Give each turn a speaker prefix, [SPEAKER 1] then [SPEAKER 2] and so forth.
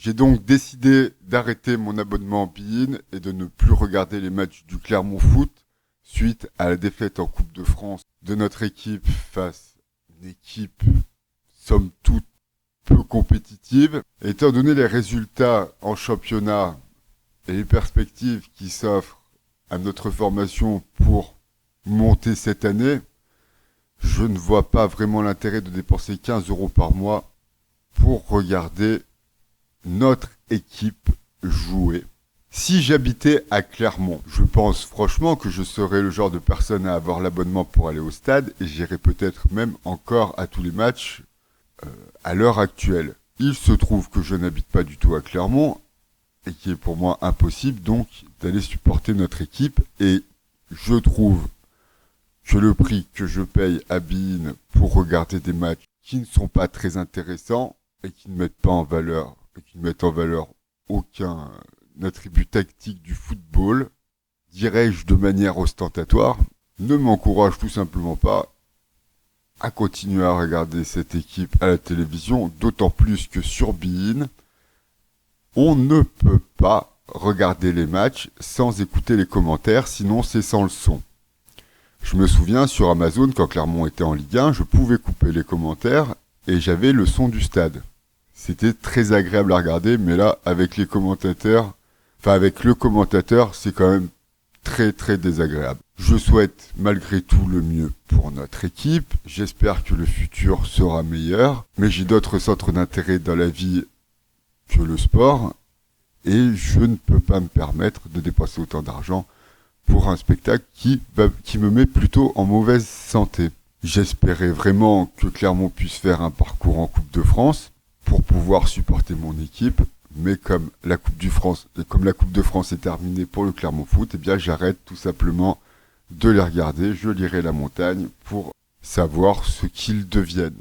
[SPEAKER 1] J'ai donc décidé d'arrêter mon abonnement en Bein et de ne plus regarder les matchs du Clermont Foot suite à la défaite en Coupe de France de notre équipe face à une équipe somme toute peu compétitive. Étant donné les résultats en championnat et les perspectives qui s'offrent à notre formation pour monter cette année, je ne vois pas vraiment l'intérêt de dépenser 15 € par mois pour regarder notre équipe jouer. Si j'habitais à Clermont, je pense franchement que je serais le genre de personne à avoir l'abonnement pour aller au stade et j'irais peut-être même encore à tous les matchs à l'heure actuelle. Il se trouve que je n'habite pas du tout à Clermont et qu'il est pour moi impossible donc d'aller supporter notre équipe, et je trouve que le prix que je paye à Bein pour regarder des matchs qui ne sont pas très intéressants et qui ne mettent pas en valeur, aucun attribut tactique du football, dirais-je de manière ostentatoire, ne m'encourage tout simplement pas à continuer à regarder cette équipe à la télévision, d'autant plus que sur Bein, on ne peut pas regarder les matchs sans écouter les commentaires, sinon c'est sans le son. Je me souviens sur Amazon, quand Clermont était en Ligue 1, je pouvais couper les commentaires et j'avais le son du stade. C'était très agréable à regarder, mais là, avec le commentateur, c'est quand même très très désagréable. Je souhaite malgré tout le mieux pour notre équipe. J'espère que le futur sera meilleur, mais j'ai d'autres centres d'intérêt dans la vie que le sport, et je ne peux pas me permettre de dépenser autant d'argent pour un spectacle qui me met plutôt en mauvaise santé. J'espérais vraiment que Clermont puisse faire un parcours en Coupe de France pour pouvoir supporter mon équipe, mais comme la Coupe de France est terminée pour le Clermont Foot, eh bien j'arrête tout simplement de les regarder. Je lirai la montagne pour savoir ce qu'ils deviennent.